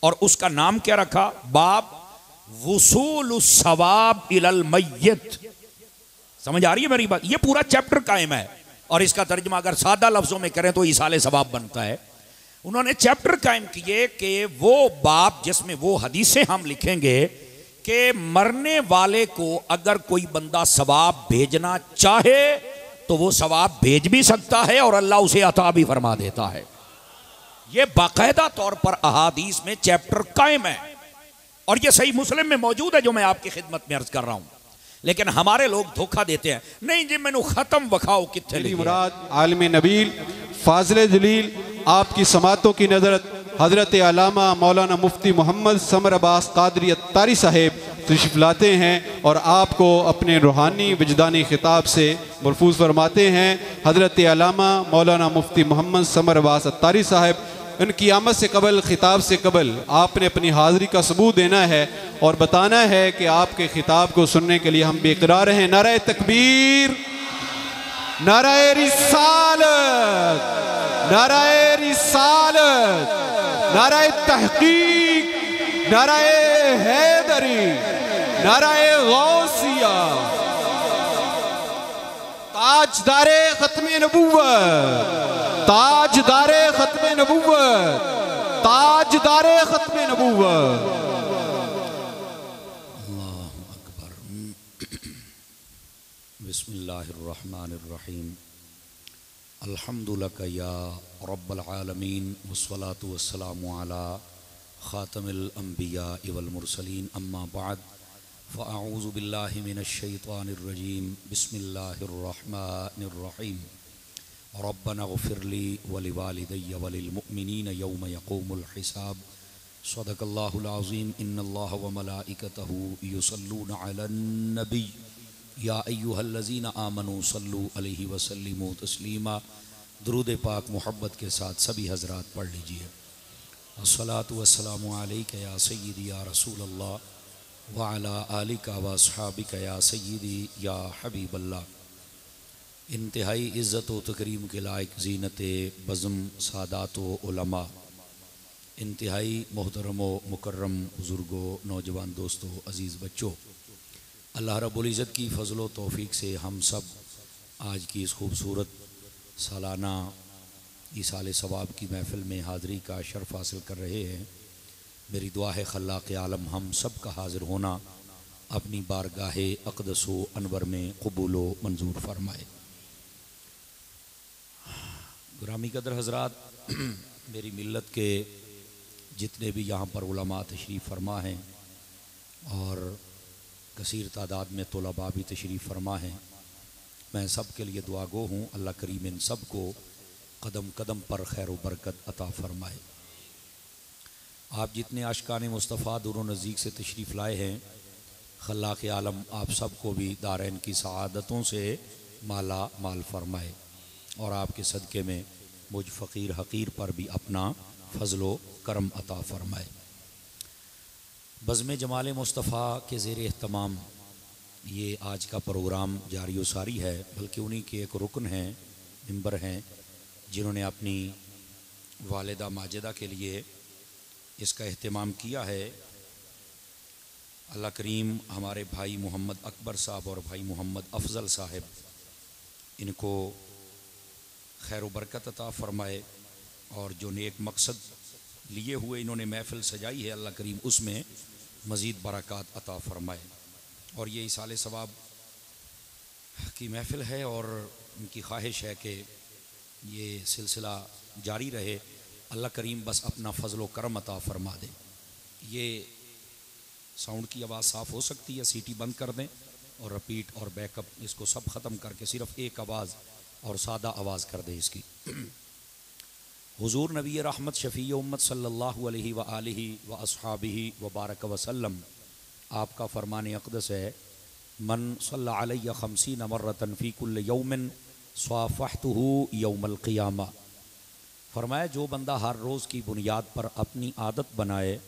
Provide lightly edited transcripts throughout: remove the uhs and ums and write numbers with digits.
और उसका नाम क्या रखा? बाब वसूल सवाब इलल मय्यत। समझ आ रही है मेरी बात? ये पूरा चैप्टर कायम है और इसका तर्जुमा अगर सादा लफ्जों में करें तो ईसाले सवाब बनता है। उन्होंने चैप्टर कायम किए कि वो बाब जिसमें वो हदीसें हम लिखेंगे कि मरने वाले को अगर कोई बंदा सवाब भेजना चाहे तो वो सवाब भेज भी सकता है और अल्लाह उसे अता भी फरमा देता है। ये बाकायदा तौर पर अहादीस में चैप्टर कायम है और ये सही मुस्लिम में मौजूद है जो मैं आपकी खिदमत में अर्ज कर रहा हूं। लेकिन हमारे लोग धोखा देते हैं, नहीं जी मैनू खत्म वखाओ कितने मेरी मुराद आलिम नबील फाजिल जलील आपकी समातों की नजरत हजरत अल्लामा मौलाना मुफ्ती मोहम्मद समर अब्बास कादरी अत्तारी साहेब तशरीफ लाते हैं और आपको अपने रूहानी विजदानी खिताब से महफूज फरमाते हैं। हजरत अल्लामा मौलाना मुफ्ती मोहम्मद समर अब्बास अत्तारी साहब, उनकी आमद से कबल खिताब से कबल आपने अपनी हाज़िरी का सबूत देना है और बताना है कि आपके खिताब को सुनने के लिए हम बेकरार हैं। नारे तकबीर, नारे रिसालत, नारे रिसालत, नारे तहकीक, नारे हैदरी, नारे गौसिया, ताजदारे खत्मे नबुव्वत, ताजदारे खत्मे नबुव्वत, ताजदारे खत्मे नबुव्वत। अल्लाहु अकबर। बिस्मिल्लाहिर्रहमानिर्रहीम। अल्हम्दुलिल्लाह या रब्बल आलमीन वस्सलातु वस्सलामु अला खातमिल अंबिया वल मुरसलीन, अम्मा बाद फ़अऊज़ु बिल्लाहि मिनश शैतानिर रजीम। बिस्मिल्लाहिर्रहमानिर्रहीम। रब्बना ग़फ़िरली व लिवालिदैया व लिलमुअ्मिनीना यौम यक़ूमुल हिसाब। सदक़ल्लाहुल अज़ीम। इन्नल्लाहा व मलाइकतहु युसल्लूना अलन नबी या अय्युहल्लज़ीना आमनू सल्लु अलैहि व सल्लिमू तस्लीमा। दुरूद पाक मोहब्बत के साथ सभी हज़रात पढ़ लीजिए। अस्सलातु वस्सलामु अलैका या सय्यदी या रसूलल्लाह व अला आलिका व अस्हाबिका या सय्यदी या हबीबल्लाह। इंतहाई इज़्ज़त व तकरीम के लायक ज़ीनत बज़्म सादात व उलमा, इंतहाई मोहतरम व मुकर्रम बुज़ुर्गों, नौजवान दोस्तों, अज़ीज़ बच्चों, अल्लाह रब्बुल इज़्ज़त की फ़ज़ल व तौफ़ीक़ से हम सब आज की इस खूबसूरत सालाना ईसाले सवाब की महफ़िल में हाज़िरी का शर्फ़ हासिल कर रहे हैं। मेरी दुआ है खल्लाक़ आलम हम सब का हाज़िर होना अपनी बारगाहे अक़दस व अनवर में क़बूल व मंजूर फरमाए। ग्रामी कदर हज़रात, मेरी मिल्लत के जितने भी यहाँ पर उलमा तशरीफ़ फरमा हैं और कसीर तादाद में तलबा भी तशरीफ़ फरमा हैं, मैं सब के लिए दुआ गो हूँ। अल्लाह करीम इन सब को कदम कदम पर खैर व बरकत अता फ़रमाए। आप जितने आशिकाने मुस्तफ़ा दूर व नज़दीक से तशरीफ़ लाए हैं, खल्लाक़ आलम आप सब को भी दारैन की सआदतों से माला माल फरमाए और आपके सदक़े में मुझ फ़कीर हक़ीर पर भी अपना फ़ज़्ल व करम अता फ़रमाए। बज़्म जमाल मुस्तफ़ा के ज़ेर एहतमाम ये आज का प्रोग्राम जारी व सारी है, बल्कि उन्हीं के एक रुकन हैं, मेंबर हैं, जिन्होंने अपनी वालिदा माजिदा के लिए इसका एहतमाम किया है। अल्लाह करीम हमारे भाई मोहम्मद अकबर साहब और भाई मोहम्मद अफजल साहब, इनको खैर व बरकत अता फ़रमाए और जो नेक मकसद लिए हुए इन्होंने महफ़िल सजाई है, अल्लाह करीम उसमें मज़ीद बरक़ात अता फ़रमाए। और ये इसाले सवाब की महफ़िल है और उनकी ख्वाहिश है कि ये सिलसिला जारी रहे। अल्लाह करीम बस अपना फ़ज़्ल व करम अता फ़रमा दे। ये साउंड की आवाज़ साफ़ हो सकती है, सीटी बंद कर दें और रिपीट और बैकअप इसको सब ख़त्म करके सिर्फ़ एक आवाज़ और सादा आवाज़ कर दें इसकी। हुज़ूर नबी रहमत शफ़ी उम्मत सल्लल्लाहु अलैहि व आलिहि व अस्हाबिहि व बारक वसल्लम, आपका फ़रमान अक़दस है, मन सल्ला अलैहि खमसीन मर्रतन फ़ी कुल्लि यौमिन स्वाफ़हतुहु यौमल क़ियामा। फ़रमाया जो बंदा हर रोज़ की बुनियाद पर अपनी आदत बनाए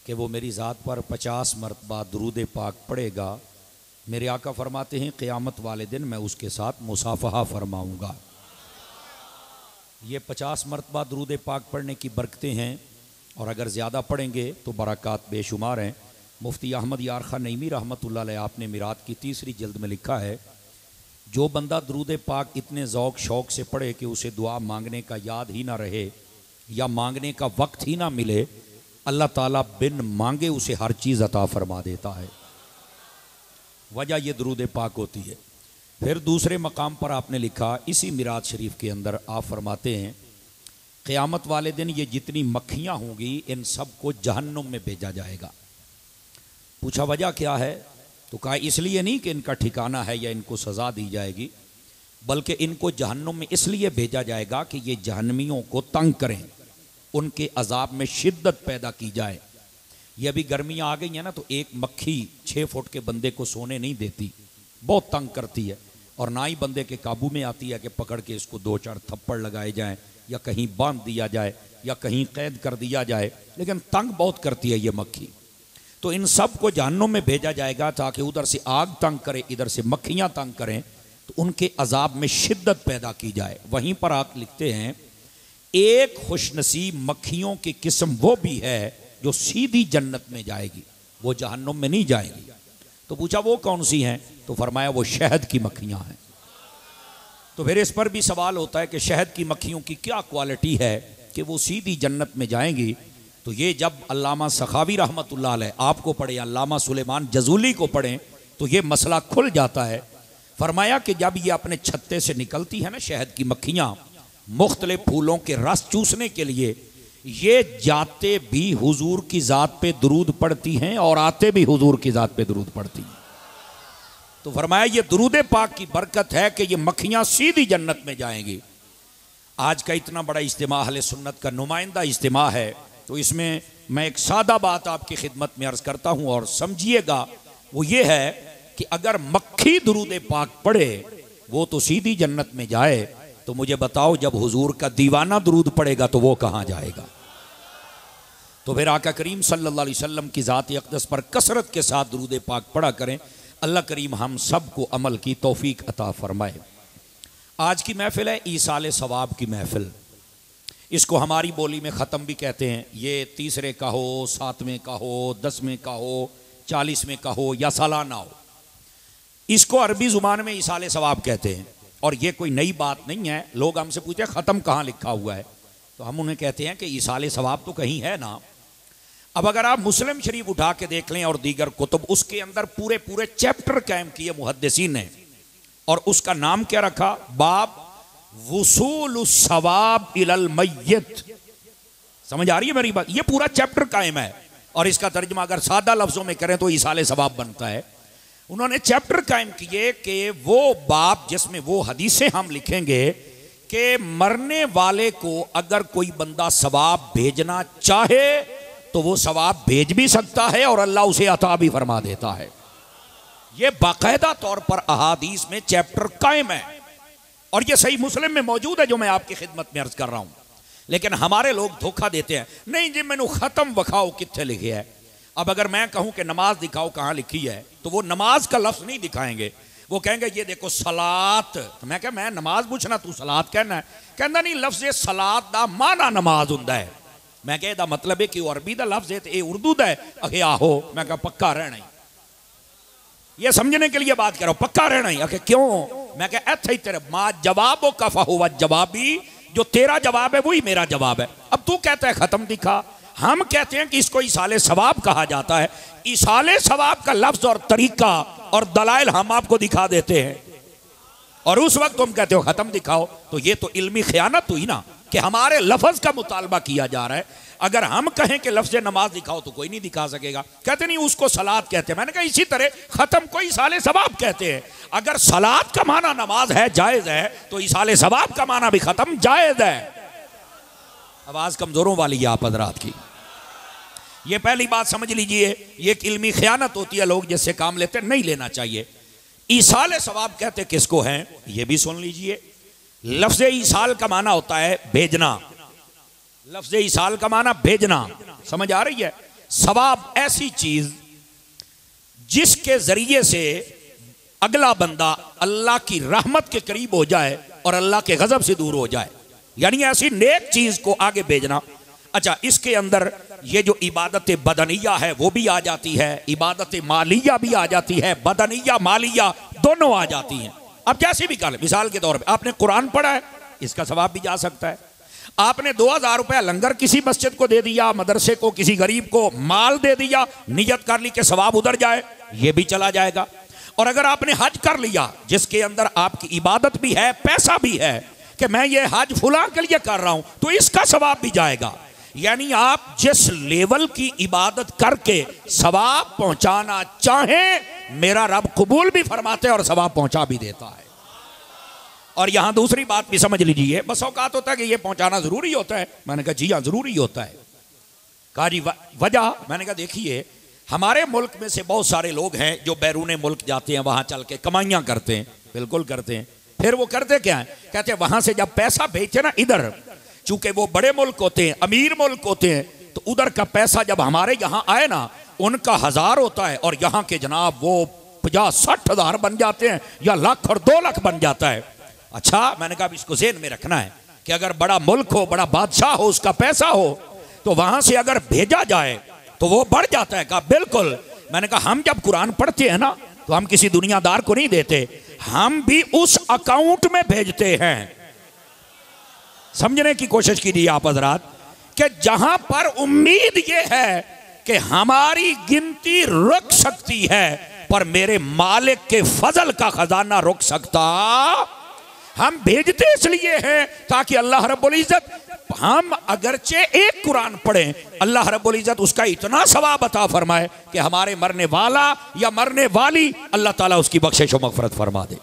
कि वो मेरी ज़ात पर 50 मरतबा दुरूद पाक पढ़ेगा, मेरे आका फ़रमाते हैं क़यामत वाले दिन मैं उसके साथ मुसाफ़हा फ़रमाऊँगा। ये 50 मरतबा दुरूद पाक पढ़ने की बरकतें हैं और अगर ज़्यादा पढ़ेंगे तो बरक़ात बेशुमार हैं। मुफ्ती अहमद यार खान नईमी रहमतुल्लाह अलैह आपने मिरात की 3री जिल्द में लिखा है, जो बंदा दरूद पाक इतने ज़ौक़ शौक़ से पढ़े कि उसे दुआ मांगने का याद ही ना रहे या मांगने का वक्त ही ना मिले, अल्लाह ताला बिन मांगे उसे हर चीज़ अता फरमा देता है। वजह ये दरूद पाक होती है। फिर दूसरे मकाम पर आपने लिखा, इसी मिरात शरीफ के अंदर आप फरमाते हैं, क़यामत वाले दिन ये जितनी मक्खियाँ होंगी इन सब को जहन्नुम में भेजा जाएगा। पूछा वजह क्या है? तो कहा इसलिए नहीं कि इनका ठिकाना है या इनको सज़ा दी जाएगी, बल्कि इनको जहन्नुम में इसलिए भेजा जाएगा कि ये जहन्नमियों को तंग करें, उनके अजाब में शिद्दत पैदा की जाए। ये अभी गर्मियाँ आ गई हैं ना, तो एक मक्खी 6 फुट के बंदे को सोने नहीं देती, बहुत तंग करती है, और ना ही बंदे के काबू में आती है कि पकड़ के इसको 2-4 थप्पड़ लगाए जाएं या कहीं बांध दिया जाए या कहीं कैद कर दिया जाए, लेकिन तंग बहुत करती है ये मक्खी। तो इन सब को जहन्नुम में भेजा जाएगा ताकि उधर से आग तंग करे, इधर से मक्खियाँ तंग करें, तो उनके अजाब में शिद्दत पैदा की जाए। वहीं पर आप लिखते हैं, एक खुशनसीब मक्खियों की किस्म वो भी है जो सीधी जन्नत में जाएगी, वो जहन्नुम में नहीं जाएगी। तो पूछा वो कौन सी हैं? तो फरमाया वो शहद की मक्खियाँ हैं। तो फिर इस पर भी सवाल होता है कि शहद की मक्खियों की क्या क्वालिटी है कि वो सीधी जन्नत में जाएंगी। तो ये जब अल्लामा सखावी रहमतुल्लाह अलैह आपको पढ़े, अल्लामा सुलेमान जजूली को पढ़ें, तो ये मसला खुल जाता है। फरमाया कि जब ये अपने छत्ते से निकलती है ना शहद की मक्खियाँ, मुख्तलिफ फूलों के रस चूसने के लिए, ये जाते भी हुजूर की ज़ात पे दरूद पढ़ती हैं और आते भी हुजूर की ज़ात पे दरूद पढ़ती हैं। तो फरमाया ये दरूद पाक की बरकत है कि ये मक्खियाँ सीधी जन्नत में जाएंगी। आज का इतना बड़ा इज्तिमा अहले सुन्नत का नुमाइंदा इज्तिमा है, तो इसमें मैं एक सादा बात आपकी खिदमत में अर्ज़ करता हूँ और समझिएगा, वो ये है कि अगर मक्खी दरूद पाक पढ़े वो तो सीधी जन्नत में जाए, तो मुझे बताओ जब हुजूर का दीवाना दरूद पड़ेगा तो वो कहाँ जाएगा? तो फिर आका करीम सल्लल्लाहु अलैहि वसल्लम की ज़ात अक़दस पर कसरत के साथ दरूद पाक पढ़ा करें। अल्लाह करीम हम सब को अमल की तौफीक अता फरमाए। आज की महफिल है ईसाले सवाब की महफिल, इसको हमारी बोली में ख़त्म भी कहते हैं। ये 3रे का हो, 7वें का हो, 10वें का हो, 40वें का हो या सालाना हो, इसको अरबी ज़ुबान में ईसाले सवाब कहते हैं। और ये कोई नई बात नहीं है। लोग हमसे पूछते हैं ख़त्म कहाँ लिखा हुआ है, तो हम उन्हें कहते हैं कि ईसाले सवाब तो कहीं है ना। अब अगर आप मुस्लिम शरीफ उठा के देख लें और दीगर कुतुब, उसके अंदर पूरे पूरे चैप्टर कायम किए मुहद्दिसीन ने, और उसका नाम क्या रखा? बाब वसूल सवाब इलल मय्यत। समझ आ रही है मेरी बात? ये पूरा चैप्टर कायम है, और इसका तर्जुमा अगर सादा लफ्जों में करें तो ईसाले सवाब बनता है। उन्होंने चैप्टर कायम किए कि वो बाब जिसमें वो हदीसें हम लिखेंगे कि मरने वाले को अगर कोई बंदा सवाब भेजना चाहे तो वो सवाब भेज भी सकता है और अल्लाह उसे अता भी फरमा देता है। ये बाकायदा तौर पर अहादीस में चैप्टर कायम है, और ये सही मुस्लिम में मौजूद है जो मैं आपकी खिदमत में अर्ज कर रहा हूं। लेकिन हमारे लोग धोखा देते हैं, नहीं जी मैनू खत्म वखाओ कितने लिखे है। अब अगर मैं कहूं कि नमाज दिखाओ कहां लिखी है, तो वो नमाज का लफ्ज नहीं दिखाएंगे, वो कहेंगे ये देखो सलात। तो मैं कह मैं नमाज पूछना तू सलात कहना है? कहना नहीं, लफ्ज सलात दा माना नमाज हुंदा है। मैं कह मतलब है कि वो अरबी दा लफ्ज है, ये उर्दू दा है। अखे आहो, मैं कहा पक्का रहना ही, ये समझने के लिए बात कर रहा हूं, पक्का रहना ही। अखे क्यों? मैं कह ऐसे ही तेरे माँ जवाबो का फहुवा जवाबी, जो तेरा जवाब है वही मेरा जवाब है। अब तू कहता है खत्म दिखा, हम कहते हैं कि इसको इसाले सवाब कहा जाता है। इसाले सवाब का लफ्ज और तरीका और दलाइल हम आपको दिखा देते हैं, और उस वक्त तुम कहते हो खत्म दिखाओ। तो ये तो इल्मी खयानत हुई ना कि हमारे लफ्ज का मुतालबा किया जा रहा है। अगर हम कहें कि लफ्ज नमाज दिखाओ तो कोई नहीं दिखा सकेगा। कहते नहीं उसको सलात कहते हैं। मैंने कहा इसी तरह खत्म को इसाले सवाब कहते हैं। अगर सलात का माना नमाज है, जायज है, तो इसाले सवाब का माना भी खत्म जायज है। आवाज कमजोरों वाली है आप हजरात की, ये पहली बात समझ लीजिए। ये एक इल्मी खयानत होती है, लोग जिससे काम लेते नहीं लेना चाहिए। ईसाल सवाब कहते किसको हैं ये भी सुन लीजिए। लफ्ज ईसाल का माना होता है भेजना। लफ्ज ईसाल का माना भेजना, समझ आ रही है? सवाब ऐसी चीज जिसके जरिए से अगला बंदा अल्लाह की रहमत के करीब हो जाए और अल्लाह के गजब से दूर हो जाए, यानी ऐसी नेक चीज को आगे भेजना। अच्छा, इसके अंदर ये जो इबादत बदनिया है वो भी आ जाती है, इबादत मालिया भी आ जाती है, बदनिया मालिया दोनों आ जाती हैं। अब जैसे भी कर, मिसाल के तौर पे आपने कुरान पढ़ा है, इसका सवाब भी जा सकता है। आपने 2000 रुपया लंगर किसी मस्जिद को दे दिया, मदरसे को, किसी गरीब को माल दे दिया, नियत कर ली कि सवाब उधर जाए, ये भी चला जाएगा। और अगर आपने हज कर लिया जिसके अंदर आपकी इबादत भी है, पैसा भी है कि मैं ये हज फुला के लिए कर रहा हूं, तो इसका सवाब भी जाएगा। यानी आप जिस लेवल की इबादत करके सवाब पहुंचाना चाहें, मेरा रब कबूल भी फरमाते और सवाब पहुंचा भी देता है। और यहां दूसरी बात भी समझ लीजिए, बस औकात होता है कि ये पहुंचाना जरूरी होता है। मैंने कहा जी हाँ जरूरी होता है। कहा जी वजह, मैंने कहा देखिए हमारे मुल्क में से बहुत सारे लोग हैं जो बैरून मुल्क जाते हैं, वहां चल के कमाइयां करते हैं, बिल्कुल करते हैं। फिर वो करते क्या है, कहते हैं वहां से जब पैसा भेजते ना इधर, चूंकि वो बड़े मुल्क होते हैं, अमीर मुल्क होते हैं, तो उधर का पैसा जब हमारे यहाँ आए ना, उनका 1000 होता है और यहाँ के जनाब वो 50-60 हज़ार बन जाते हैं, या लाख और 2 लाख बन जाता है। अच्छा, मैंने कहा इसको ज़हन में रखना है कि अगर बड़ा मुल्क हो, बड़ा बादशाह हो, उसका पैसा हो, तो वहां से अगर भेजा जाए तो वो बढ़ जाता है। कहा बिल्कुल। मैंने कहा हम जब कुरान पढ़ते हैं ना, तो हम किसी दुनियादार को नहीं देते, हम भी उस अकाउंट में भेजते हैं। समझने की कोशिश कीजिए आप हजरात, कि जहां पर उम्मीद ये है कि हमारी गिनती रुक सकती है, पर मेरे मालिक के फजल का खजाना रुक सकता, हम भेजते इसलिए हैं ताकि अल्लाह रब्बुल इज्जत, हम अगरचे एक कुरान पढ़ें, अल्लाह रब्बुल इज्जत उसका इतना सवाब अता फरमाए कि हमारे मरने वाला या मरने वाली अल्लाह ताला उसकी बख्शिश और मगफरत फरमा दे।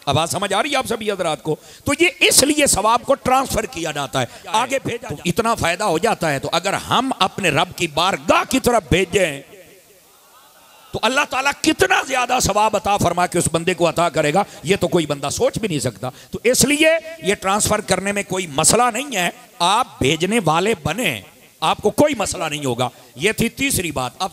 अब बात समझ आ रही है आप सभी हज़रात को? तो ये इसलिए सवाब को ट्रांसफर किया जाता है, आगे भेजा तो इतना फायदा हो जाता है। तो अगर हम अपने रब की बारगाह की तरफ भेजें तो अल्लाह ताला कितना ज्यादा सवाब अता फरमा के उस बंदे को अता करेगा, ये तो कोई बंदा सोच भी नहीं सकता। तो इसलिए ये ट्रांसफर करने में कोई मसला नहीं है, आप भेजने वाले बने, आपको कोई मसला नहीं होगा। ये थी तीसरी बात। अब